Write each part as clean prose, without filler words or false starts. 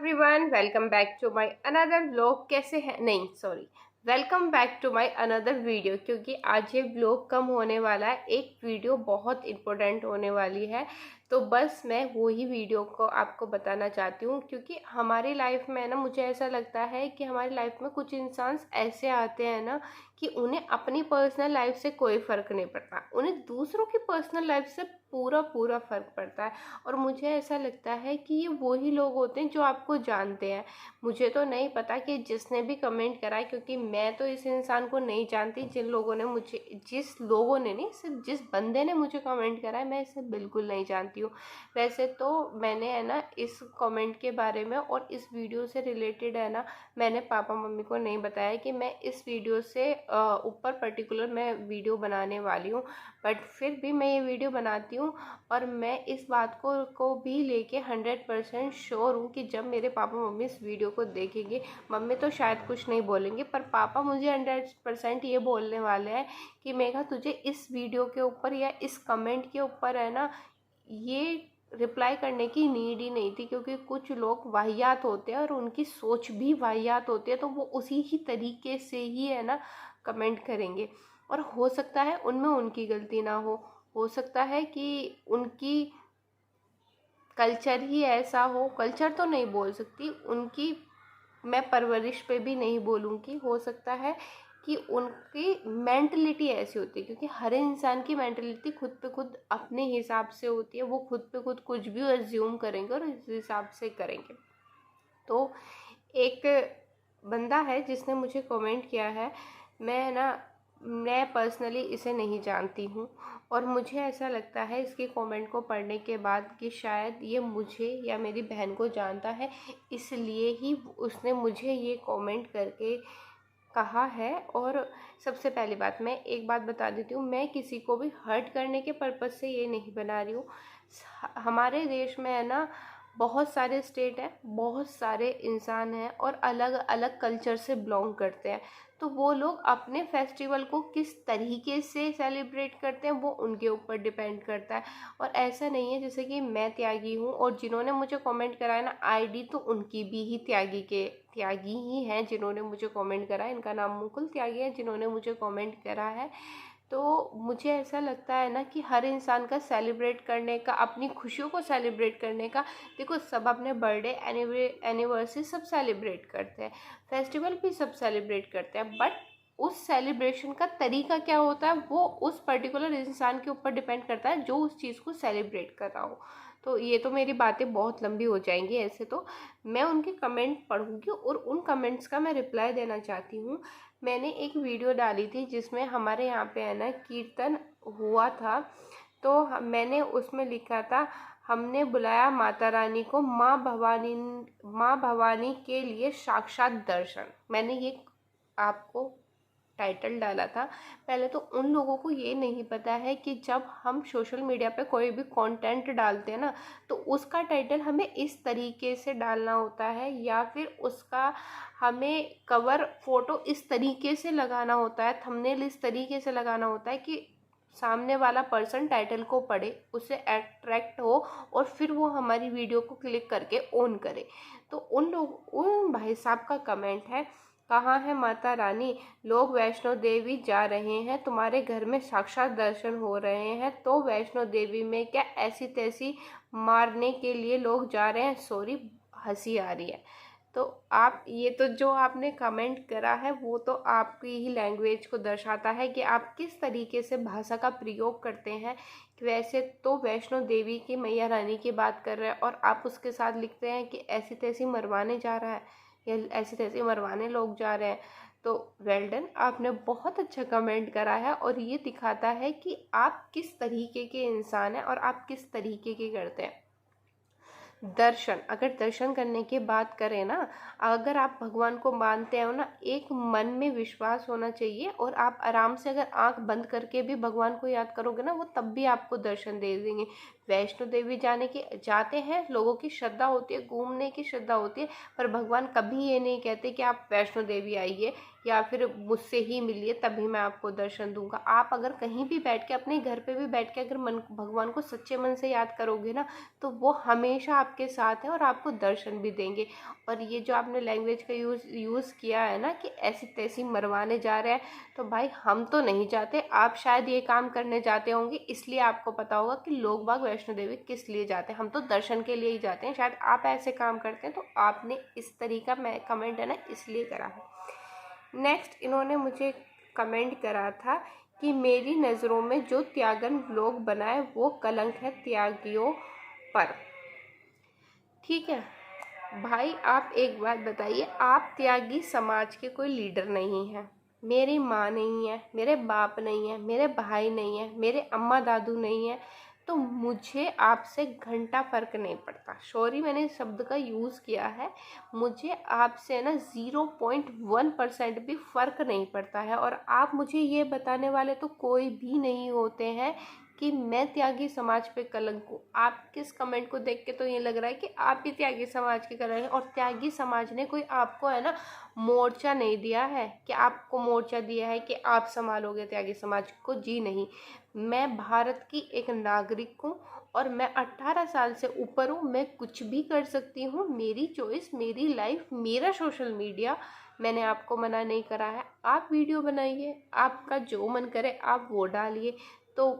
Everyone, welcome back to my another vlog. कैसे हैं? नहीं sorry, welcome back to my another video. क्योंकि आज ये व्लॉग कम होने वाला है, एक वीडियो बहुत इम्पोर्टेंट होने वाली है। तो बस मैं वही वीडियो को आपको बताना चाहती हूँ। क्योंकि हमारी लाइफ में ना, मुझे ऐसा लगता है कि हमारी लाइफ में कुछ इंसान ऐसे आते हैं ना कि उन्हें अपनी पर्सनल लाइफ से कोई फ़र्क नहीं पड़ता, उन्हें दूसरों की पर्सनल लाइफ से पूरा पूरा फ़र्क पड़ता है। और मुझे ऐसा लगता है कि ये वही लोग होते हैं जो आपको जानते हैं। मुझे तो नहीं पता कि जिसने भी कमेंट करा है, क्योंकि मैं तो इस इंसान को नहीं जानती। जिस लोगों ने नहीं, सिर्फ जिस बंदे ने मुझे कमेंट करा है, मैं इसे बिल्कुल नहीं जानती हूँ। वैसे तो मैंने है ना इस कमेंट के बारे में और इस वीडियो से रिलेटेड है ना, मैंने पापा मम्मी को नहीं बताया कि मैं इस वीडियो से ऊपर पर्टिकुलर मैं वीडियो बनाने वाली हूँ। बट फिर भी मैं ये वीडियो बनाती हूँ और मैं इस बात को भी लेके 100% श्योर हूँ कि जब मेरे पापा मम्मी इस वीडियो को देखेंगे, मम्मी तो शायद कुछ नहीं बोलेंगे, पर पापा मुझे 100% ये बोलने वाले हैं कि मेघा, तुझे इस वीडियो के ऊपर या इस कमेंट के ऊपर है ना ये रिप्लाई करने की नीड ही नहीं थी। क्योंकि कुछ लोग वाहियात होते हैं और उनकी सोच भी वाहियात होती है, तो वो उसी ही तरीके से ही है ना कमेंट करेंगे। और हो सकता है उनमें उनकी गलती ना हो सकता है कि उनकी कल्चर ही ऐसा हो, कल्चर तो नहीं बोल सकती, उनकी मैं परवरिश पे भी नहीं बोलूँगी। हो सकता है कि उनकी मेंटलिटी ऐसी होती है, क्योंकि हर इंसान की मेंटलिटी खुद पे खुद अपने हिसाब से होती है। वो खुद पे खुद कुछ भी अज्यूम करेंगे और इस हिसाब से करेंगे। तो एक बंदा है जिसने मुझे कमेंट किया है, मैं पर्सनली इसे नहीं जानती हूँ। और मुझे ऐसा लगता है इसके कमेंट को पढ़ने के बाद कि शायद ये मुझे या मेरी बहन को जानता है, इसलिए ही उसने मुझे ये कमेंट करके कहा है। और सबसे पहली बात, मैं एक बात बता देती हूँ, मैं किसी को भी हर्ट करने के पर्पज़ से ये नहीं बना रही हूँ। हमारे देश में है ना बहुत सारे स्टेट हैं, बहुत सारे इंसान हैं और अलग अलग कल्चर से बिलोंग करते हैं। तो वो लोग अपने फेस्टिवल को किस तरीके से सेलिब्रेट करते हैं वो उनके ऊपर डिपेंड करता है। और ऐसा नहीं है जैसे कि मैं त्यागी हूँ और जिन्होंने मुझे कमेंट करा है ना आईडी तो उनकी भी ही त्यागी ही हैं जिन्होंने मुझे कमेंट करा है। इनका नाम मुकुल त्यागी है जिन्होंने मुझे कमेंट करा है। तो मुझे ऐसा लगता है ना कि हर इंसान का सेलिब्रेट करने का, अपनी खुशियों को सेलिब्रेट करने का, देखो सब अपने बर्थडे एनिवर्सरी सब सेलिब्रेट करते हैं, फेस्टिवल भी सब सेलिब्रेट करते हैं। बट उस सेलिब्रेशन का तरीका क्या होता है वो उस पर्टिकुलर इंसान के ऊपर डिपेंड करता है जो उस चीज़ को सेलिब्रेट कर रहा हो। तो ये तो मेरी बातें बहुत लंबी हो जाएंगी। ऐसे तो मैं उनके कमेंट पढ़ूंगी और उन कमेंट्स का मैं रिप्लाई देना चाहती हूँ। मैंने एक वीडियो डाली थी जिसमें हमारे यहाँ पे है ना कीर्तन हुआ था। तो मैंने उसमें लिखा था, हमने बुलाया माता रानी को, माँ भवानी के लिए साक्षात दर्शन। मैंने ये आपको टाइटल डाला था। पहले तो उन लोगों को ये नहीं पता है कि जब हम सोशल मीडिया पे कोई भी कंटेंट डालते हैं ना, तो उसका टाइटल हमें इस तरीके से डालना होता है या फिर उसका हमें कवर फोटो इस तरीके से लगाना होता है, थंबनेल इस तरीके से लगाना होता है कि सामने वाला पर्सन टाइटल को पढ़े, उसे अट्रैक्ट हो और फिर वो हमारी वीडियो को क्लिक करके ऑन करे। तो उन भाई साहब का कमेंट है, कहाँ है माता रानी, लोग वैष्णो देवी जा रहे हैं, तुम्हारे घर में साक्षात दर्शन हो रहे हैं, तो वैष्णो देवी में क्या ऐसी तैसी मारने के लिए लोग जा रहे हैं? सॉरी, हंसी आ रही है। तो आप ये तो जो आपने कमेंट करा है वो तो आपकी ही लैंग्वेज को दर्शाता है कि आप किस तरीके से भाषा का प्रयोग करते हैं। वैसे तो वैष्णो देवी की मैया रानी की बात कर रहे हैं और आप उसके साथ लिखते हैं कि ऐसी तैसी मरवाने जा रहा है या ऐसे तैसे मरवाने लोग जा रहे हैं। तो वेल डन, आपने बहुत अच्छा कमेंट करा है और ये दिखाता है कि आप किस तरीके के इंसान हैं और आप किस तरीके के करते हैं। दर्शन, अगर दर्शन करने की बात करें ना, अगर आप भगवान को मानते हो ना, एक मन में विश्वास होना चाहिए और आप आराम से अगर आंख बंद करके भी भगवान को याद करोगे ना, वो तब भी आपको दर्शन दे देंगे। वैष्णो देवी जाते हैं, लोगों की श्रद्धा होती है, घूमने की श्रद्धा होती है, पर भगवान कभी ये नहीं कहते कि आप वैष्णो देवी आइए या फिर मुझसे ही मिलिए तभी मैं आपको दर्शन दूंगा। आप अगर कहीं भी बैठ के, अपने घर पे भी बैठ के अगर भगवान को सच्चे मन से याद करोगे ना, तो वो हमेशा आपके साथ है और आपको दर्शन भी देंगे। और ये जो आपने लैंग्वेज का यूज़ किया है ना कि ऐसी तैसी मरवाने जा रहे हैं, तो भाई हम तो नहीं जाते, आप शायद ये काम करने जाते होंगे, इसलिए आपको पता होगा कि लोग बाग वैष्णो देवी किस लिए जाते हैं। हम तो दर्शन के लिए ही जाते हैं, शायद आप ऐसे काम करते हैं, तो आपने इस तरीका मैं कमेंट है ना इसलिए करा है। नेक्स्ट इन्होंने मुझे कमेंट करा था कि मेरी नज़रों में जो त्यागन व्लॉग बनाए वो कलंक है त्यागियों पर। ठीक है भाई, आप एक बात बताइए, आप त्यागी समाज के कोई लीडर नहीं हैं, मेरी माँ नहीं है, मेरे बाप नहीं है, मेरे भाई नहीं है, मेरे अम्मा दादू नहीं है, तो मुझे आपसे घंटा फ़र्क नहीं पड़ता। सॉरी मैंने इस शब्द का यूज़ किया है, मुझे आपसे ना 0.1% भी फ़र्क नहीं पड़ता है। और आप मुझे ये बताने वाले तो कोई भी नहीं होते हैं कि मैं त्यागी समाज पे कलंक हूँ। आप किस कमेंट को देख के तो ये लग रहा है कि आप भी त्यागी समाज के कलंक हैं, और त्यागी समाज ने कोई आपको है ना मोर्चा नहीं दिया है कि आपको मोर्चा दिया है कि आप संभालोगे त्यागी समाज को। जी नहीं, मैं भारत की एक नागरिक हूँ और मैं 18 साल से ऊपर हूँ, मैं कुछ भी कर सकती हूँ, मेरी चॉइस, मेरी लाइफ, मेरा सोशल मीडिया। मैंने आपको मना नहीं करा है, आप वीडियो बनाइए, आपका जो मन करे आप वो डालिए। तो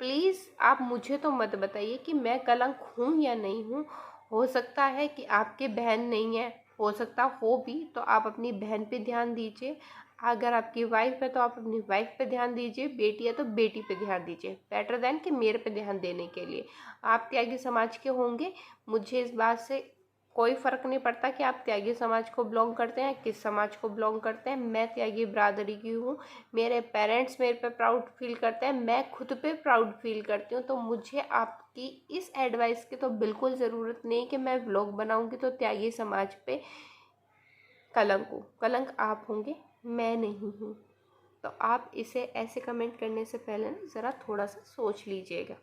प्लीज़ आप मुझे तो मत बताइए कि मैं कलंक हूँ या नहीं हूँ। हो सकता है कि आपकी बहन नहीं है, हो सकता हो भी, तो आप अपनी बहन पे ध्यान दीजिए। अगर आपकी वाइफ है तो आप अपनी वाइफ पे ध्यान दीजिए, बेटी है तो बेटी पे ध्यान दीजिए, बेटर देन कि मेरे पे ध्यान देने के लिए। आप त्यागी समाज के होंगे, मुझे इस बात से कोई फ़र्क नहीं पड़ता कि आप त्यागी समाज को बिलोंग करते हैं, किस समाज को बिलोंग करते हैं। मैं त्यागी बरादरी की हूँ, मेरे पेरेंट्स मेरे पे प्राउड फील करते हैं, मैं खुद पे प्राउड फील करती हूँ। तो मुझे आपकी इस एडवाइस की तो बिल्कुल ज़रूरत नहीं कि मैं व्लॉग बनाऊँगी तो त्यागी समाज पे कलंक हो। कलंक आप होंगे, मैं नहीं हूँ। तो आप इसे ऐसे कमेंट करने से पहले ना ज़रा थोड़ा सा सोच लीजिएगा।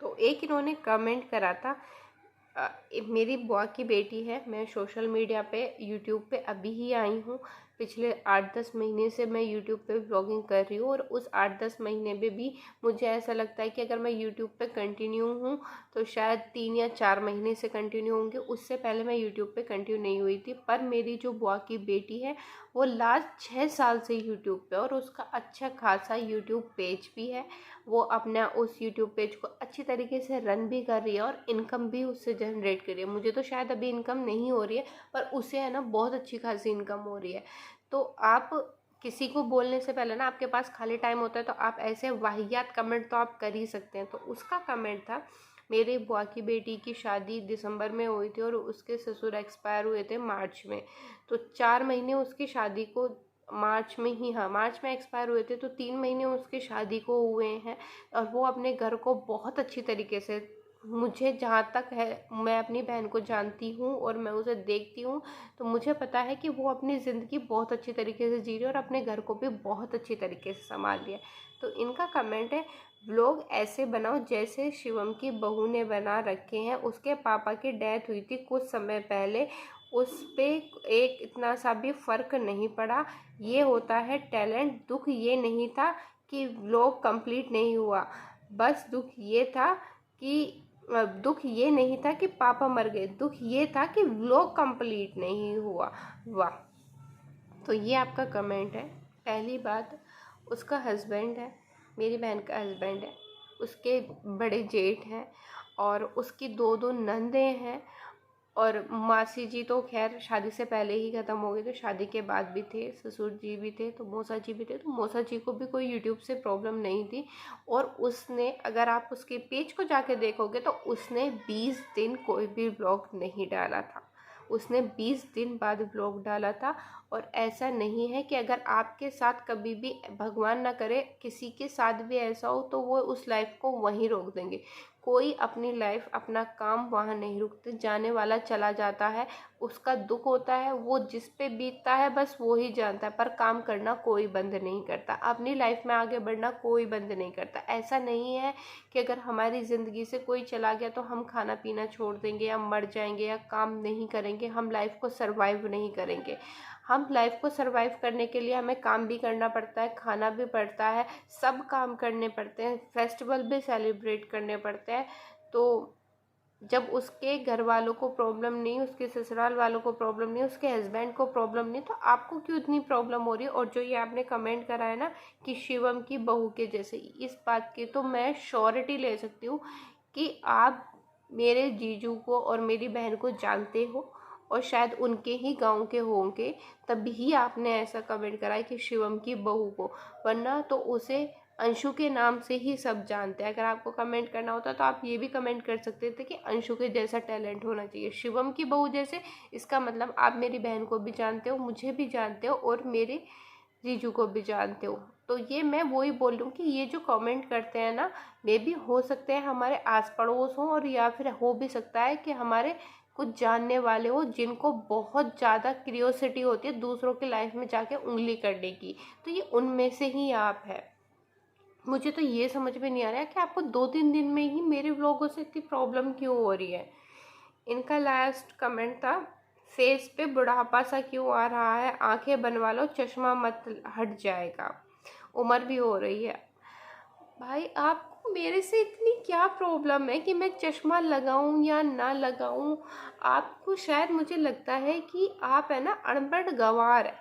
तो एक इन्होंने कमेंट करा था, मेरी बुआ की बेटी है, मैं सोशल मीडिया पे यूट्यूब पे अभी ही आई हूँ, पिछले 8-10 महीने से मैं यूट्यूब पे ब्लॉगिंग कर रही हूँ। और उस 8-10 महीने में भी मुझे ऐसा लगता है कि अगर मैं यूट्यूब पे कंटिन्यू हूँ तो शायद 3 या 4 महीने से कंटिन्यू होंगे, उससे पहले मैं यूट्यूब पे कंटिन्यू नहीं हुई थी। पर मेरी जो बुआ की बेटी है वो लास्ट 6 साल से यूट्यूब पे, और उसका अच्छा खासा यूट्यूब पेज भी है, वो अपना उस यूट्यूब पेज को अच्छी तरीके से रन भी कर रही है और इनकम भी उससे जनरेट कर रही है। मुझे तो शायद अभी इनकम नहीं हो रही है, पर उसे है ना बहुत अच्छी खासी इनकम हो रही है। तो आप किसी को बोलने से पहले ना, आपके पास खाली टाइम होता है तो आप ऐसे वाहियात कमेंट तो आप कर ही सकते हैं। तो उसका कमेंट था, मेरी बुआ की बेटी की शादी दिसंबर में हुई थी और उसके ससुर एक्सपायर हुए थे मार्च में। तो 4 महीने उसकी शादी को, मार्च में ही, हाँ मार्च में एक्सपायर हुए थे, तो 3 महीने उसकी शादी को हुए हैं। और वो अपने घर को बहुत अच्छी तरीके से, मुझे जहाँ तक है, मैं अपनी बहन को जानती हूँ और मैं उसे देखती हूँ, तो मुझे पता है कि वो अपनी ज़िंदगी बहुत अच्छी तरीके से जी रही है और अपने घर को भी बहुत अच्छी तरीके से संभाल लिया। तो इनका कमेंट है, व्लॉग ऐसे बनाओ जैसे शिवम की बहू ने बना रखे हैं, उसके पापा की डेथ हुई थी कुछ समय पहले, उस पे एक इतना सा भी फ़र्क नहीं पड़ा, ये होता है टैलेंट। दुख ये नहीं था कि व्लॉग कंप्लीट नहीं हुआ, बस दुख ये नहीं था कि पापा मर गए, दुख ये था कि व्लॉग कंप्लीट नहीं हुआ। वाह, तो ये आपका कमेंट है। पहली बात, उसका हस्बैंड है, मेरी बहन का हस्बैंड है, उसके बड़े जेठ हैं और उसकी दो नंदें हैं, और मासी जी तो खैर शादी से पहले ही ख़त्म हो गए थे, शादी के बाद भी थे, ससुर जी भी थे, तो मौसा जी भी थे। तो मौसा जी को भी कोई यूट्यूब से प्रॉब्लम नहीं थी, और उसने, अगर आप उसके पेज को जाके देखोगे तो उसने 20 दिन कोई भी ब्लॉग नहीं डाला था, उसने 20 दिन बाद ब्लॉग डाला था। और ऐसा नहीं है कि अगर आपके साथ कभी भी, भगवान ना करे किसी के साथ भी ऐसा हो, तो वो उस लाइफ को वहीं रोक देंगे, कोई अपनी लाइफ, अपना काम वहाँ नहीं रुकते, जाने वाला चला जाता है, उसका दुख होता है, वो जिस पे बीतता है बस वो ही जानता है, पर काम करना कोई बंद नहीं करता, अपनी लाइफ में आगे बढ़ना कोई बंद नहीं करता। ऐसा नहीं है कि अगर हमारी ज़िंदगी से कोई चला गया तो हम खाना पीना छोड़ देंगे या मर जाएंगे या काम नहीं करेंगे, हम लाइफ को सरवाइव नहीं करेंगे। हम लाइफ को सरवाइव करने के लिए हमें काम भी करना पड़ता है, खाना भी पड़ता है, सब काम करने पड़ते हैं, फेस्टिवल भी सेलिब्रेट करने पड़ते हैं। तो जब उसके घर वालों को प्रॉब्लम नहीं, उसके ससुराल वालों को प्रॉब्लम नहीं, उसके हस्बैंड को प्रॉब्लम नहीं, तो आपको क्यों इतनी प्रॉब्लम हो रही है। और जो ये आपने कमेंट करा है ना कि शिवम की बहू के जैसे, इस बात की तो मैं श्योरिटी ले सकती हूँ कि आप मेरे जीजू को और मेरी बहन को जानते हो और शायद उनके ही गांव के होंगे, तभी आपने ऐसा कमेंट करा है कि शिवम की बहू को, वरना तो उसे अंशु के नाम से ही सब जानते हैं। अगर आपको कमेंट करना होता तो आप ये भी कमेंट कर सकते थे कि अंशु के जैसा टैलेंट होना चाहिए, शिवम की बहू जैसे। इसका मतलब आप मेरी बहन को भी जानते हो, मुझे भी जानते हो और मेरे जीजू को भी जानते हो। तो ये मैं वही बोल रही हूँ कि ये जो कमेंट करते हैं ना, मे भी हो सकते हैं हमारे आस पड़ोस हों, और या फिर हो भी सकता है कि हमारे कुछ जानने वाले हो जिनको बहुत ज़्यादा क्यूरियोसिटी होती है दूसरों की लाइफ में जाके उंगली करने की, तो ये उनमें से ही आप है। मुझे तो ये समझ में नहीं आ रहा है कि आपको 2-3 दिन में ही मेरे व्लॉगों से इतनी प्रॉब्लम क्यों हो रही है। इनका लास्ट कमेंट था, फेस पे बुढ़ापा सा क्यों आ रहा है, आंखें बनवा लो, चश्मा मत हट जाएगा, उम्र भी हो रही है। भाई आपको मेरे से इतनी क्या प्रॉब्लम है कि मैं चश्मा लगाऊं या ना लगाऊं। आपको शायद, मुझे लगता है कि आप है ना अनपढ़ गंवार है,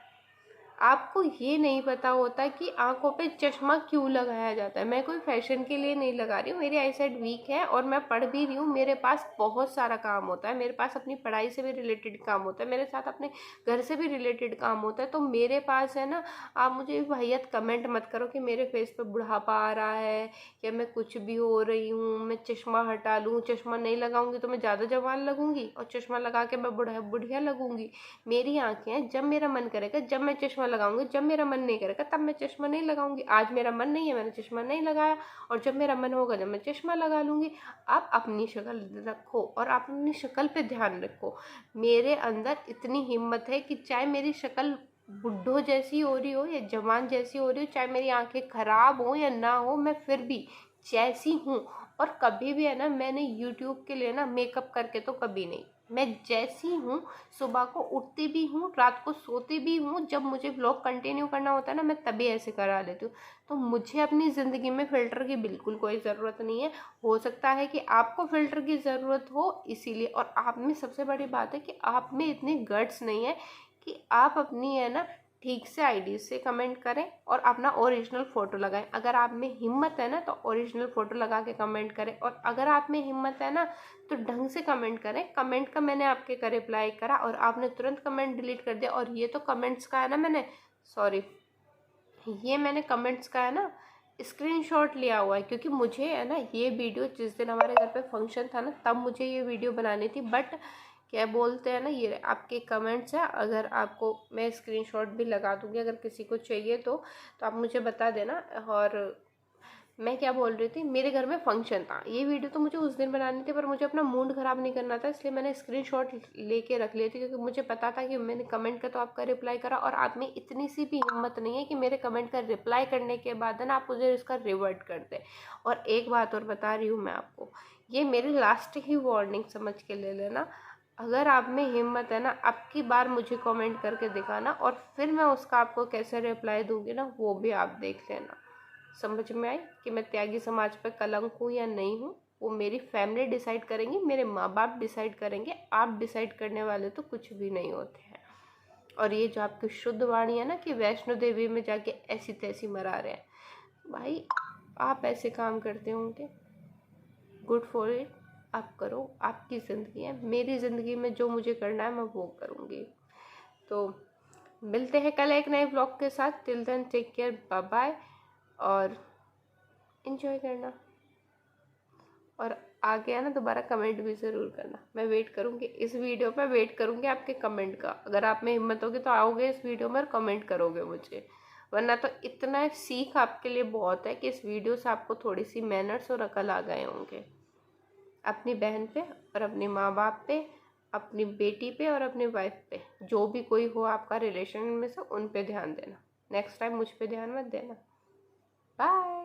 आपको ये नहीं पता होता कि आंखों पे चश्मा क्यों लगाया जाता है। मैं कोई फैशन के लिए नहीं लगा रही हूँ, मेरी आई साइड वीक है और मैं पढ़ भी रही हूँ, मेरे पास बहुत सारा काम होता है, मेरे पास अपनी पढ़ाई से भी रिलेटेड काम होता है, मेरे साथ अपने घर से भी रिलेटेड काम होता है। तो मेरे पास है ना, आप मुझे भैया कमेंट मत करो कि मेरे फेस पे बुढ़ापा आ रहा है या मैं कुछ भी हो रही हूँ, मैं चश्मा हटा लूँ, चश्मा नहीं लगाऊंगी तो मैं ज़्यादा जवान लगूंगी और चश्मा लगा के मैं बुढ़िया लगूंगी। मेरी आंखें हैं, जब मेरा मन करेगा जब मैं चश्मा लगाऊंगी, जब मेरा मन नहीं करेगा तब मैं चश्मा नहीं लगाऊंगी। आज मेरा मन नहीं है, मैंने चश्मा नहीं लगाया, और जब मेरा मन होगा जब मैं चश्मा लगा लूंगी। आप अपनी शक्ल रखो और आप अपनी शक्ल पे ध्यान रखो। मेरे अंदर इतनी हिम्मत है कि चाहे मेरी शक्ल बुढ़ो जैसी हो रही हो या जवान जैसी हो रही हो, चाहे मेरी आंखें खराब हो या ना हो, मैं फिर भी जैसी हूँ। और कभी भी है ना, मैंने यूट्यूब के लिए ना मेकअप करके तो कभी नहीं, मैं जैसी हूँ, सुबह को उठती भी हूँ, रात को सोती भी हूँ, जब मुझे व्लॉग कंटिन्यू करना होता है ना मैं तभी ऐसे करा लेती हूँ। तो मुझे अपनी ज़िंदगी में फ़िल्टर की बिल्कुल कोई ज़रूरत नहीं है। हो सकता है कि आपको फ़िल्टर की ज़रूरत हो इसीलिए, और आप में सबसे बड़ी बात है कि आप में इतनी गट्स नहीं है कि आप अपनी है ना ठीक से आईडी से कमेंट करें और अपना ओरिजिनल फ़ोटो लगाएं। अगर आप में हिम्मत है ना तो ओरिजिनल फ़ोटो लगा के कमेंट करें, और अगर आप में हिम्मत है ना तो ढंग से कमेंट करें। कमेंट का मैंने आपके का रिप्लाई करा और आपने तुरंत कमेंट डिलीट कर दिया। और ये तो कमेंट्स का है ना, मैंने सॉरी, ये मैंने कमेंट्स का है ना स्क्रीनशॉट लिया हुआ है, क्योंकि मुझे है ना ये वीडियो, जिस दिन हमारे घर पे फंक्शन था ना तब मुझे ये वीडियो बनानी थी, बट क्या बोलते हैं ना, ये आपके कमेंट्स है, अगर आपको मैं स्क्रीनशॉट भी लगा दूंगी, अगर किसी को चाहिए तो आप मुझे बता देना। और मैं क्या बोल रही थी, मेरे घर में फंक्शन था, ये वीडियो तो मुझे उस दिन बनानी थी पर मुझे अपना मूड ख़राब नहीं करना था, इसलिए मैंने स्क्रीनशॉट लेके रख लिए थे, क्योंकि मुझे पता था कि मैंने कमेंट का तो आपका रिप्लाई करा, और आप में इतनी सी भी हिम्मत नहीं है कि मेरे कमेंट का रिप्लाई करने के बाद है ना आप मुझे इसका रिवर्ट कर दे। और एक बात और बता रही हूँ मैं आपको, ये मेरी लास्ट ही वार्निंग समझ के ले लेना। अगर आप में हिम्मत है ना, अब की बार मुझे कमेंट करके दिखाना, और फिर मैं उसका आपको कैसे रिप्लाई दूंगी ना वो भी आप देख लेना। समझ में आई कि मैं त्यागी समाज पर कलंक हूँ या नहीं हूँ, वो मेरी फैमिली डिसाइड करेंगी, मेरे माँ बाप डिसाइड करेंगे, आप डिसाइड करने वाले तो कुछ भी नहीं होते हैं। और ये जो आपकी शुद्ध वाणी है ना कि वैष्णो देवी में जाके ऐसी तैसी मरा रहे हैं, भाई आप ऐसे काम करते होंगे, गुड फॉर इट, आप करो, आपकी ज़िंदगी है। मेरी ज़िंदगी में जो मुझे करना है मैं वो करूँगी। तो मिलते हैं कल एक नए ब्लॉग के साथ। Till then take care, bye bye, और इन्जॉय करना, और आगे है ना दोबारा कमेंट भी ज़रूर करना। मैं वेट करूँगी इस वीडियो पे, वेट करूँगी आपके कमेंट का। अगर आप में हिम्मत होगी तो आओगे इस वीडियो में और कमेंट करोगे मुझे, वरना तो इतना सीख आपके लिए बहुत है कि इस वीडियो से आपको थोड़ी सी मैनर्स और अकल आ गए होंगे। अपनी बहन पे और अपने माँ बाप पे, अपनी बेटी पे और अपनी वाइफ पे, जो भी कोई हो आपका रिलेशन में से, उन पे ध्यान देना। नेक्स्ट टाइम मुझ पे ध्यान मत देना। बाय।